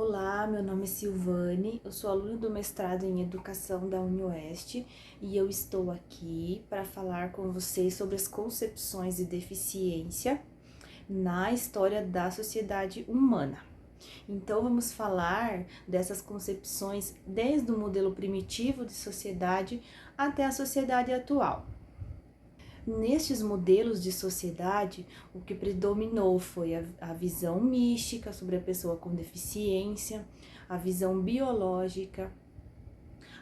Olá, meu nome é Silvane, eu sou aluna do mestrado em Educação da UniOeste e eu estou aqui para falar com vocês sobre as concepções de deficiência na história da sociedade humana. Então, vamos falar dessas concepções desde o modelo primitivo de sociedade até a sociedade atual. Nestes modelos de sociedade, o que predominou foi a visão mística sobre a pessoa com deficiência, a visão biológica,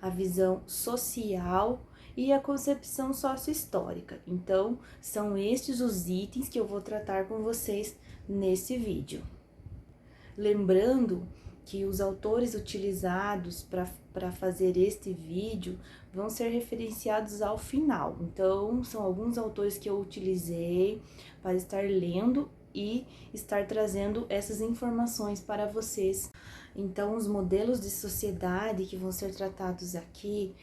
a visão social e a concepção sócio-histórica. Então, são estes os itens que eu vou tratar com vocês nesse vídeo. Lembrando que os autores utilizados para fazer este vídeo vão ser referenciados ao final. Então, são alguns autores que eu utilizei para estar lendo e estar trazendo essas informações para vocês. Então, os modelos de sociedade que vão ser tratados aqui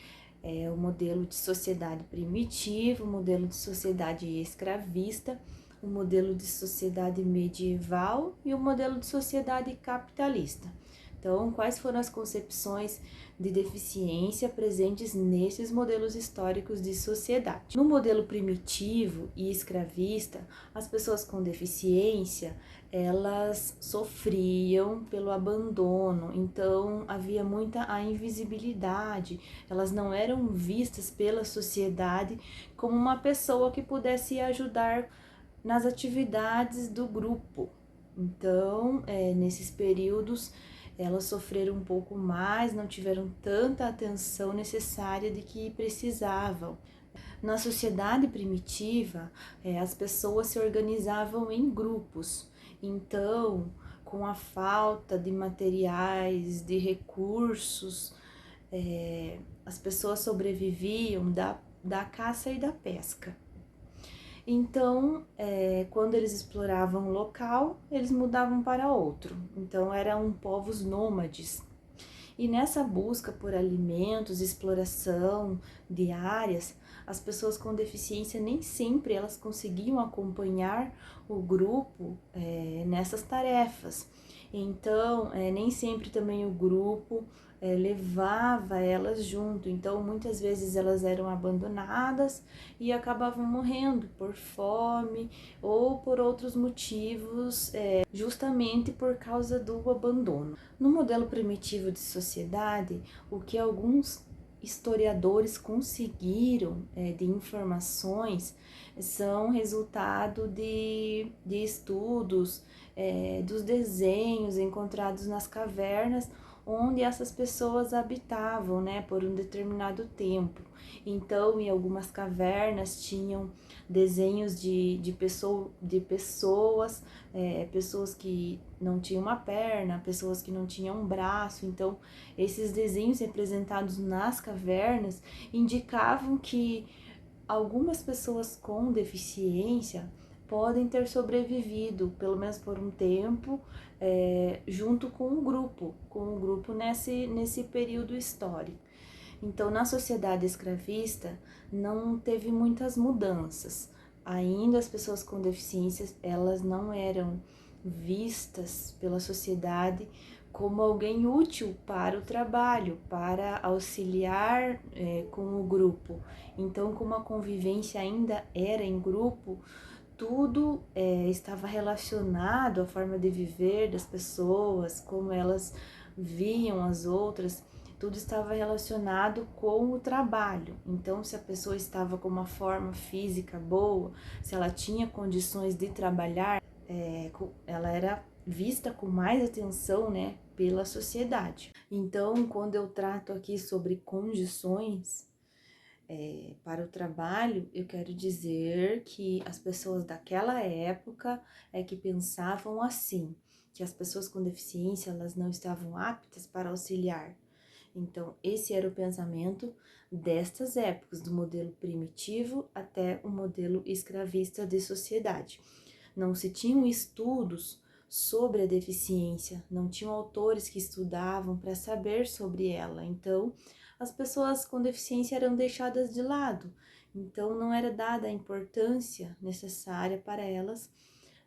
é o modelo de sociedade primitivo, o modelo de sociedade escravista, o modelo de sociedade medieval e o modelo de sociedade capitalista. Então, quais foram as concepções de deficiência presentes nesses modelos históricos de sociedade? No modelo primitivo e escravista, as pessoas com deficiência, elas sofriam pelo abandono, então havia muita a invisibilidade, elas não eram vistas pela sociedade como uma pessoa que pudesse ajudar nas atividades do grupo. Então, nesses períodos, elas sofreram um pouco mais, não tiveram tanta atenção necessária de que precisavam. Na sociedade primitiva, as pessoas se organizavam em grupos. Então, com a falta de materiais, de recursos, as pessoas sobreviviam da caça e da pesca. Então, quando eles exploravam um local, eles mudavam para outro. Então, eram povos nômades. E nessa busca por alimentos, exploração de áreas, as pessoas com deficiência nem sempre elas conseguiam acompanhar o grupo nessas tarefas. Então, nem sempre também o grupo levava elas junto. Então, muitas vezes elas eram abandonadas e acabavam morrendo por fome ou por outros motivos, justamente por causa do abandono. No modelo primitivo de sociedade, o que alguns historiadores conseguiram de informações são resultado de estudos, dos desenhos encontrados nas cavernas onde essas pessoas habitavam, né, por um determinado tempo. Então, em algumas cavernas tinham desenhos de pessoas, pessoas que não tinham uma perna, pessoas que não tinham um braço. Então, esses desenhos representados nas cavernas indicavam que algumas pessoas com deficiência podem ter sobrevivido, pelo menos por um tempo, junto com o grupo nesse período histórico. Então, na sociedade escravista, não teve muitas mudanças. Ainda as pessoas com deficiências, elas não eram vistas pela sociedade como alguém útil para o trabalho, para auxiliar com o grupo. Então, como a convivência ainda era em grupo, tudo estava relacionado à forma de viver das pessoas, como elas viam as outras, tudo estava relacionado com o trabalho. Então, se a pessoa estava com uma forma física boa, se ela tinha condições de trabalhar, ela era vista com mais atenção, né, pela sociedade. Então, quando eu trato aqui sobre condições para o trabalho, eu quero dizer que as pessoas daquela época que pensavam assim, que as pessoas com deficiência elas não estavam aptas para auxiliar. Então, esse era o pensamento destas épocas, do modelo primitivo até o modelo escravista de sociedade. Não se tinham estudos sobre a deficiência, não tinham autores que estudavam para saber sobre ela. Então, as pessoas com deficiência eram deixadas de lado. Então, não era dada a importância necessária para elas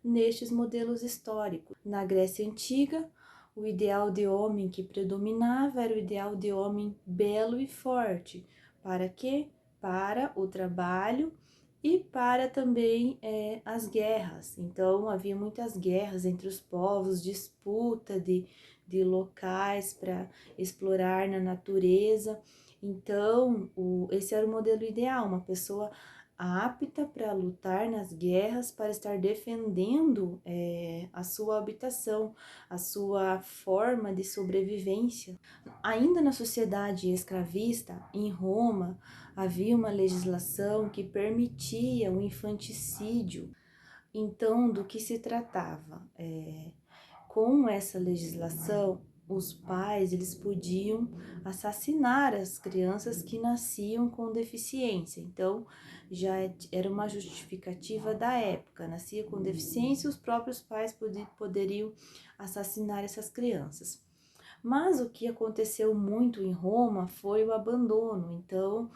nestes modelos históricos. Na Grécia Antiga, O ideal de homem que predominava era o ideal de homem belo e forte. Para quê? Para o trabalho e para também as guerras. Então, havia muitas guerras entre os povos, disputa de locais para explorar na natureza. Então, esse era o modelo ideal, uma pessoa apta para lutar nas guerras, para estar defendendo a sua habitação, a sua forma de sobrevivência. Ainda na sociedade escravista, em Roma, havia uma legislação que permitia o infanticídio. Então, do que se tratava? Com essa legislação, os pais eles podiam assassinar as crianças que nasciam com deficiência. Então, já era uma justificativa da época. Nascia com deficiência, os próprios pais poderiam assassinar essas crianças. Mas o que aconteceu muito em Roma foi o abandono. Então,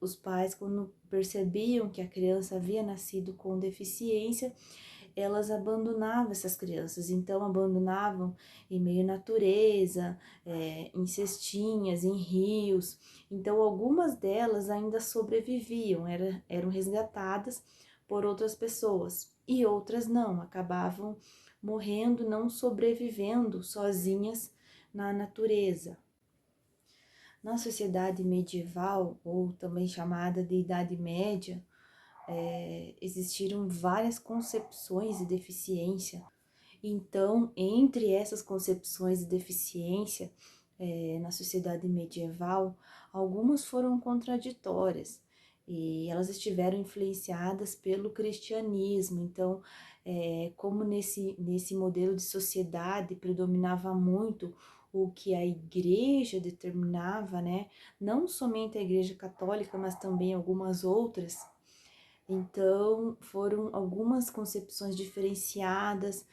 os pais, quando percebiam que a criança havia nascido com deficiência, elas abandonavam essas crianças, então abandonavam em meio à natureza, em cestinhas, em rios. Então algumas delas ainda sobreviviam, eram resgatadas por outras pessoas e outras não, acabavam morrendo, não sobrevivendo sozinhas na natureza. Na sociedade medieval, ou também chamada de Idade Média, existiram várias concepções de deficiência. Então, entre essas concepções de deficiência, na sociedade medieval, algumas foram contraditórias e elas estiveram influenciadas pelo cristianismo. Então, como nesse modelo de sociedade predominava muito o que a igreja determinava, né? Não somente a igreja católica, mas também algumas outras. Então, foram algumas concepções diferenciadas,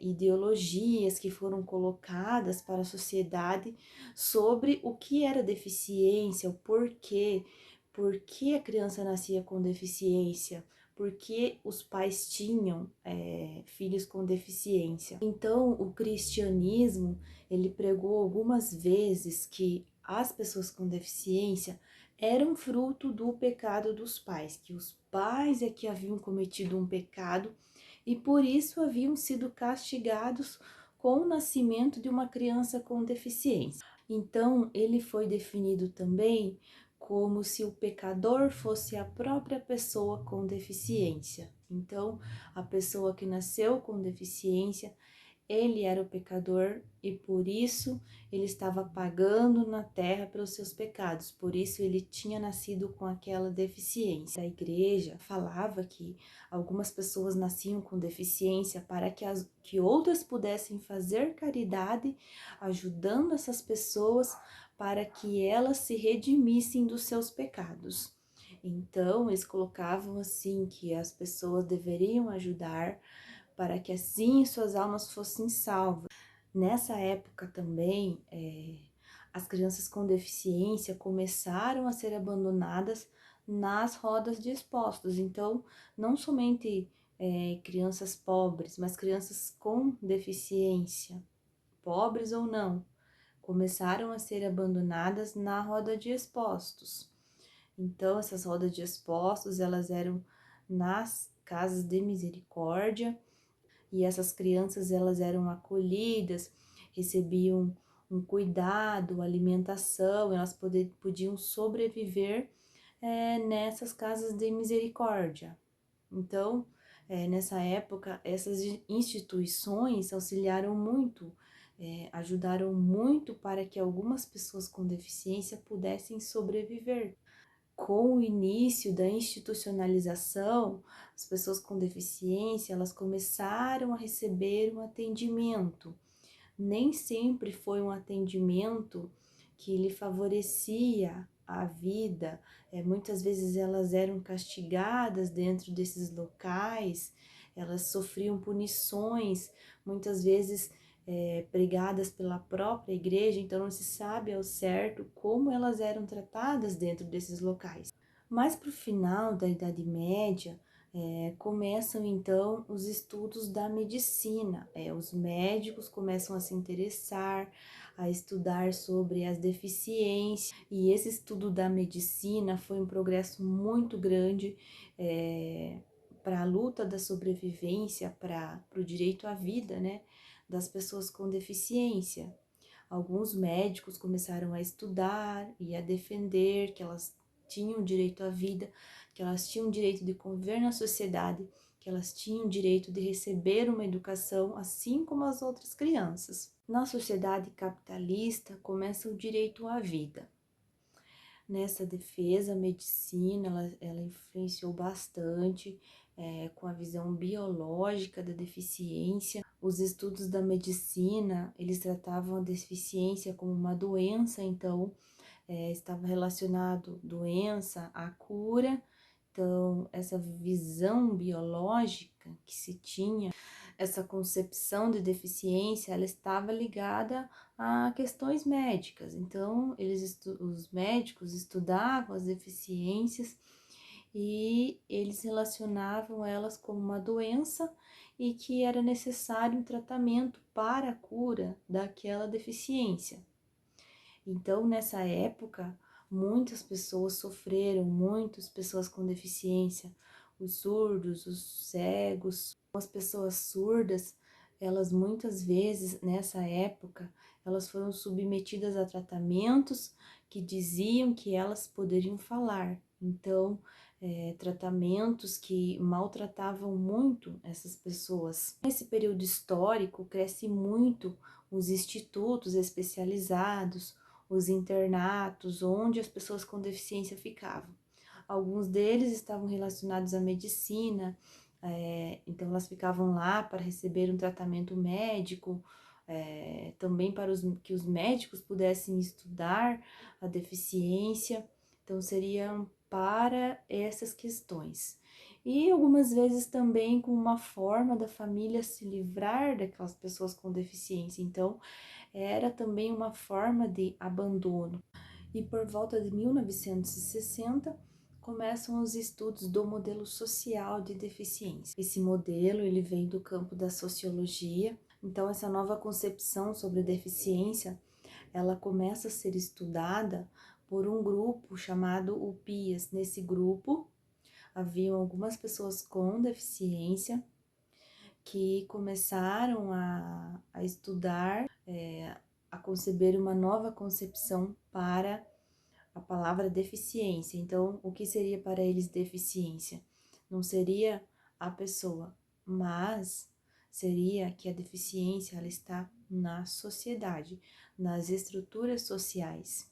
ideologias que foram colocadas para a sociedade sobre o que era deficiência, o porquê, por que a criança nascia com deficiência, por que os pais tinham filhos com deficiência. Então, o cristianismo, ele pregou algumas vezes que as pessoas com deficiência eram fruto do pecado dos pais, que os pais é que haviam cometido um pecado e por isso haviam sido castigados com o nascimento de uma criança com deficiência. Então, ele foi definido também como se o pecador fosse a própria pessoa com deficiência. Então, a pessoa que nasceu com deficiência, ele era o pecador e por isso ele estava pagando na terra pelos seus pecados, por isso ele tinha nascido com aquela deficiência. A igreja falava que algumas pessoas nasciam com deficiência para que outras pudessem fazer caridade, ajudando essas pessoas para que elas se redimissem dos seus pecados. Então, eles colocavam assim que as pessoas deveriam ajudar para que assim suas almas fossem salvas. Nessa época também, as crianças com deficiência começaram a ser abandonadas nas rodas de expostos. Então, não somente crianças pobres, mas crianças com deficiência, pobres ou não, começaram a ser abandonadas na roda de expostos. Então, essas rodas de expostos, elas eram nas casas de misericórdia, e essas crianças elas eram acolhidas, recebiam um cuidado, alimentação, elas podiam sobreviver nessas casas de misericórdia. Então, nessa época, essas instituições auxiliaram muito, ajudaram muito para que algumas pessoas com deficiência pudessem sobreviver. Com o início da institucionalização, as pessoas com deficiência, elas começaram a receber um atendimento. Nem sempre foi um atendimento que lhe favorecia a vida. Muitas vezes elas eram castigadas dentro desses locais, elas sofriam punições, muitas vezes pregadas pela própria igreja, então não se sabe ao certo como elas eram tratadas dentro desses locais. Mas para o final da Idade Média, Começam então os estudos da medicina. Os médicos começam a se interessar, a estudar sobre as deficiências, e esse estudo da medicina foi um progresso muito grande para a luta da sobrevivência, para o direito à vida, né, das pessoas com deficiência. Alguns médicos começaram a estudar e a defender que elas tinham direito à vida, que elas tinham direito de conviver na sociedade, que elas tinham direito de receber uma educação assim como as outras crianças. Na sociedade capitalista começa o direito à vida. Nessa defesa, a medicina ela influenciou bastante com a visão biológica da deficiência. Os estudos da medicina, eles tratavam a deficiência como uma doença, então estava relacionado doença à cura. Então, essa visão biológica que se tinha, essa concepção de deficiência, ela estava ligada a questões médicas. Então, os médicos estudavam as deficiências e eles relacionavam elas como uma doença e que era necessário um tratamento para a cura daquela deficiência. Então, nessa época, muitas pessoas sofreram, muitas pessoas com deficiência, os surdos, os cegos, as pessoas surdas, elas muitas vezes, nessa época, elas foram submetidas a tratamentos que diziam que elas poderiam falar. Então, tratamentos que maltratavam muito essas pessoas. Nesse período histórico, cresce muito os institutos especializados, os internatos, onde as pessoas com deficiência ficavam. Alguns deles estavam relacionados à medicina, então elas ficavam lá para receber um tratamento médico, também para que os médicos pudessem estudar a deficiência, então seriam para essas questões. E algumas vezes também com uma forma da família se livrar daquelas pessoas com deficiência. Então, era também uma forma de abandono. E por volta de 1960 começam os estudos do modelo social de deficiência. Esse modelo ele vem do campo da sociologia. Então essa nova concepção sobre deficiência, ela começa a ser estudada por um grupo chamado o PIAS. Nesse grupo haviam algumas pessoas com deficiência que começaram a estudar, a conceber uma nova concepção para a palavra deficiência. Então, o que seria para eles deficiência? Não seria a pessoa, mas seria que a deficiência ela está na sociedade, nas estruturas sociais.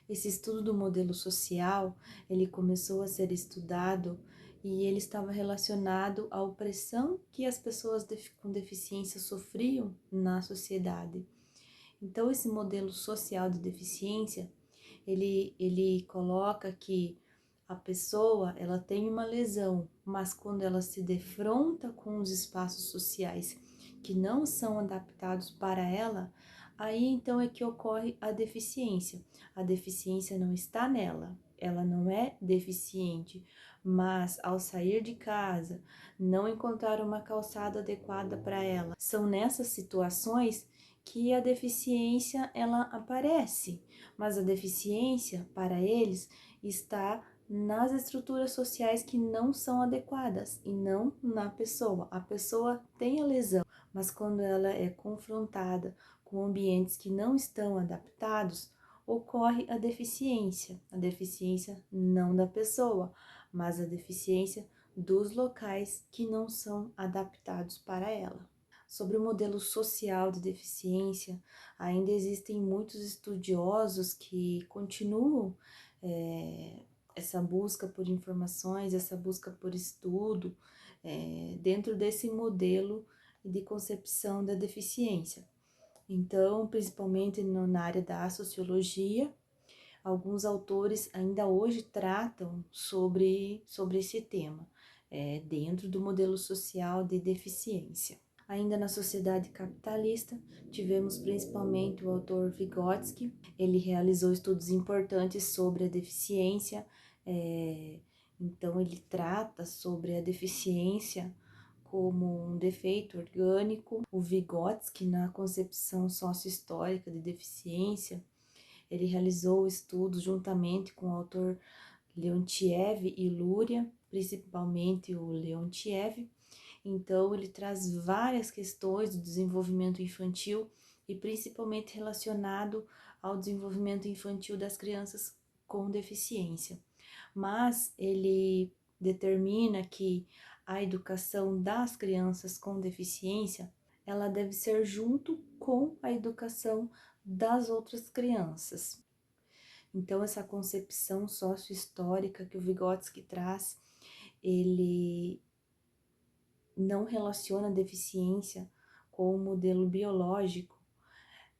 Esse estudo do modelo social, ele começou a ser estudado e ele estava relacionado à opressão que as pessoas com deficiência sofriam na sociedade. Então, esse modelo social de deficiência, ele coloca que a pessoa, ela tem uma lesão, mas quando ela se defronta com os espaços sociais que não são adaptados para ela, aí então é que ocorre a deficiência. A deficiência não está nela, ela não é deficiente, mas ao sair de casa, não encontrar uma calçada adequada para ela. São nessas situações que a deficiência ela aparece, mas a deficiência para eles está nas estruturas sociais que não são adequadas e não na pessoa. A pessoa tem a lesão, mas quando ela é confrontada com ambientes que não estão adaptados, ocorre a deficiência não da pessoa, mas a deficiência dos locais que não são adaptados para ela. Sobre o modelo social de deficiência, ainda existem muitos estudiosos que continuam essa busca por informações, essa busca por estudo dentro desse modelo de concepção da deficiência. Então, principalmente na área da sociologia, alguns autores ainda hoje tratam sobre esse tema, dentro do modelo social de deficiência. Ainda na sociedade capitalista, tivemos principalmente o autor Vygotsky. Ele realizou estudos importantes sobre a deficiência Então, ele trata sobre a deficiência como um defeito orgânico. O Vygotsky, na concepção sócio-histórica de deficiência, ele realizou estudos juntamente com o autor Leontiev e Luria, principalmente o Leontiev. Então, ele traz várias questões do desenvolvimento infantil e principalmente relacionado ao desenvolvimento infantil das crianças com deficiência. Mas ele determina que a educação das crianças com deficiência, ela deve ser junto com a educação das outras crianças. Então, essa concepção sócio-histórica que o Vygotsky traz, ele não relaciona a deficiência com o modelo biológico,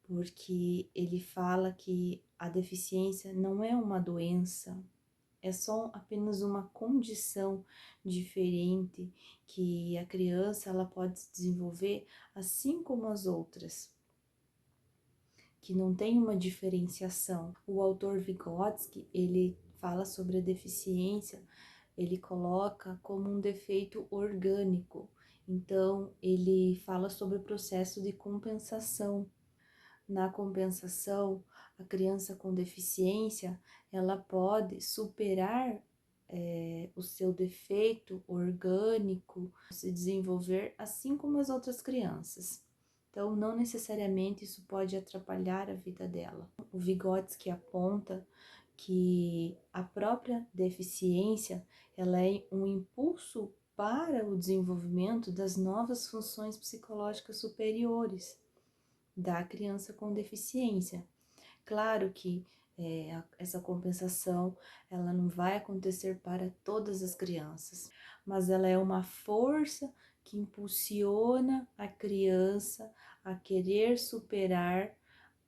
porque ele fala que a deficiência não é uma doença, é só apenas uma condição diferente que a criança ela pode se desenvolver assim como as outras, que não tem uma diferenciação. O autor Vygotsky, ele fala sobre a deficiência, ele coloca como um defeito orgânico. Então, ele fala sobre o processo de compensação. Na compensação, a criança com deficiência, ela pode superar o seu defeito orgânico, se desenvolver assim como as outras crianças. Então, não necessariamente isso pode atrapalhar a vida dela. O Vygotsky aponta que a própria deficiência, ela é um impulso para o desenvolvimento das novas funções psicológicas superiores da criança com deficiência. Claro que essa compensação ela não vai acontecer para todas as crianças, mas ela é uma força que impulsiona a criança a querer superar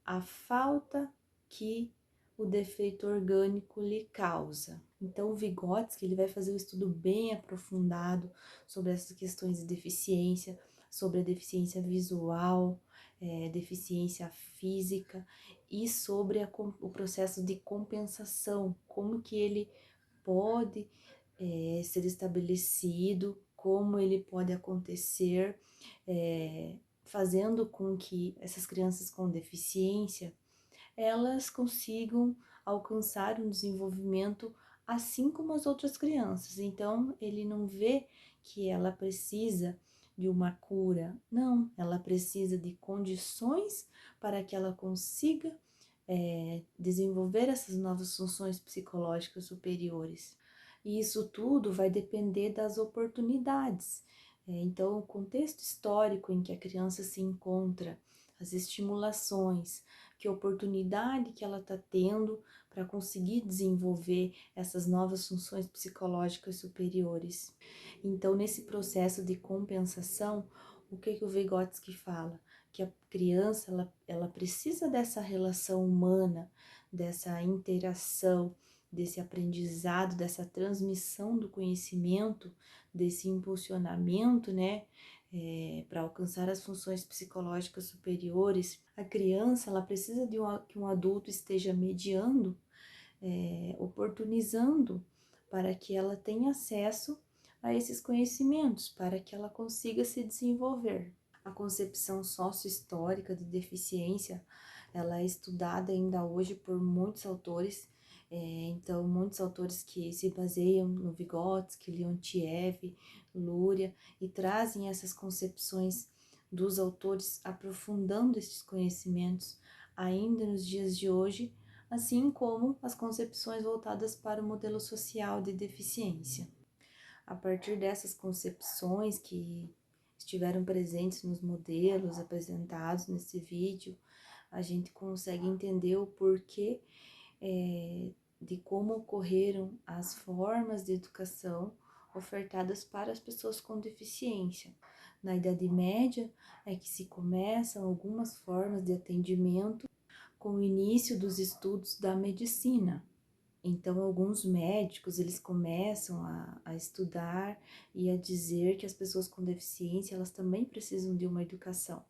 a falta que o defeito orgânico lhe causa. Então, o Vygotsky ele vai fazer um estudo bem aprofundado sobre essas questões de deficiência, sobre a deficiência visual, deficiência física e sobre o processo de compensação, como que ele pode ser estabelecido, como ele pode acontecer, fazendo com que essas crianças com deficiência elas consigam alcançar um desenvolvimento assim como as outras crianças. Então, ele não vê que ela precisa de uma cura, não, ela precisa de condições para que ela consiga desenvolver essas novas funções psicológicas superiores. E isso tudo vai depender das oportunidades. Então, o contexto histórico em que a criança se encontra, as estimulações, que oportunidade que ela está tendo para conseguir desenvolver essas novas funções psicológicas superiores. Então, nesse processo de compensação, o que o Vygotsky fala? Que a criança ela precisa dessa relação humana, dessa interação, desse aprendizado, dessa transmissão do conhecimento, desse impulsionamento, né, para alcançar as funções psicológicas superiores. A criança ela precisa de que um adulto esteja mediando, oportunizando para que ela tenha acesso a esses conhecimentos, para que ela consiga se desenvolver. A concepção sócio-histórica de deficiência, ela é estudada ainda hoje por muitos autores, então muitos autores que se baseiam no Vygotsky, Leontiev, Luria e trazem essas concepções dos autores aprofundando esses conhecimentos ainda nos dias de hoje, assim como as concepções voltadas para o modelo social de deficiência. A partir dessas concepções que estiveram presentes nos modelos apresentados nesse vídeo, a gente consegue entender o porquê de como ocorreram as formas de educação ofertadas para as pessoas com deficiência. Na Idade Média é que se começam algumas formas de atendimento com o início dos estudos da medicina. Então, alguns médicos, eles começam a estudar e a dizer que as pessoas com deficiência, elas também precisam de uma educação.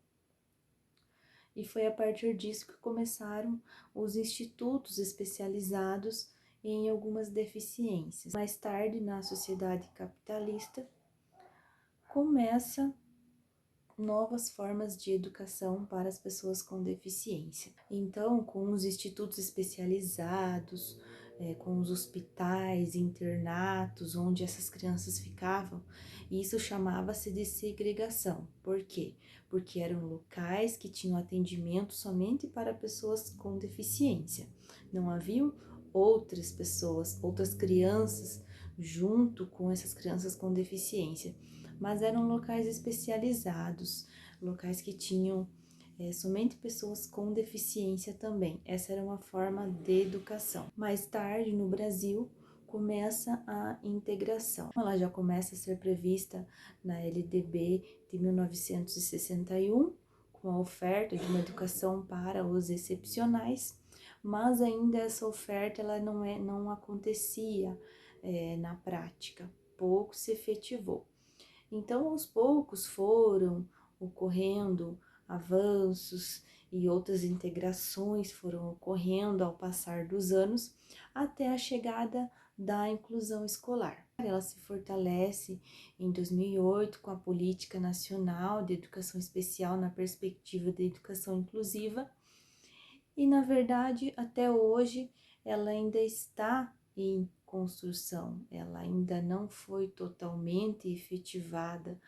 E foi a partir disso que começaram os institutos especializados e em algumas deficiências. Mais tarde, na sociedade capitalista, começa novas formas de educação para as pessoas com deficiência. Então, com os institutos especializados, com os hospitais, internatos, onde essas crianças ficavam, isso chamava-se de segregação. Por quê? Porque eram locais que tinham atendimento somente para pessoas com deficiência. Não haviam outras pessoas, outras crianças junto com essas crianças com deficiência, mas eram locais especializados, locais que tinham somente pessoas com deficiência também. Essa era uma forma de educação. Mais tarde, no Brasil, começa a integração. Ela já começa a ser prevista na LDB de 1961, com a oferta de uma educação para os excepcionais, mas ainda essa oferta ela não acontecia na prática, pouco se efetivou. Então, aos poucos foram ocorrendo avanços e outras integrações foram ocorrendo ao passar dos anos até a chegada da inclusão escolar. Ela se fortalece em 2008 com a Política Nacional de Educação Especial na perspectiva da educação inclusiva e, na verdade, até hoje ela ainda está em construção, ela ainda não foi totalmente efetivada,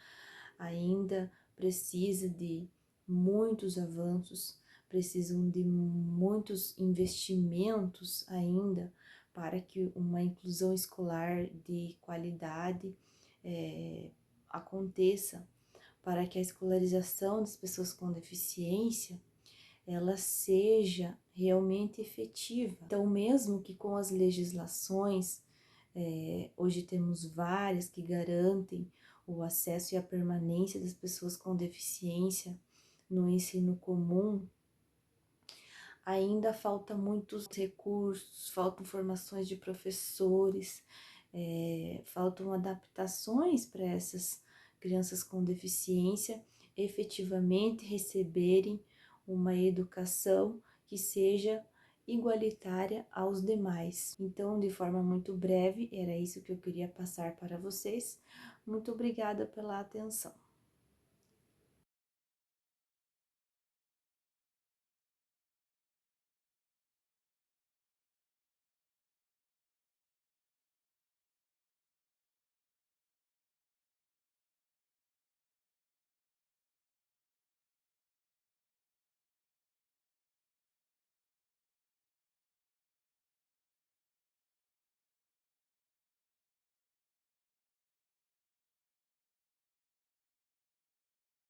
ainda precisa de muitos avanços, precisam de muitos investimentos ainda para que uma inclusão escolar de qualidade aconteça, para que a escolarização das pessoas com deficiência ela seja realmente efetiva. Então, mesmo que com as legislações, hoje temos várias que garantem o acesso e a permanência das pessoas com deficiência no ensino comum, ainda falta muitos recursos, faltam formações de professores, faltam adaptações para essas crianças com deficiência efetivamente receberem uma educação que seja igualitária aos demais. Então, de forma muito breve, era isso que eu queria passar para vocês. Muito obrigada pela atenção.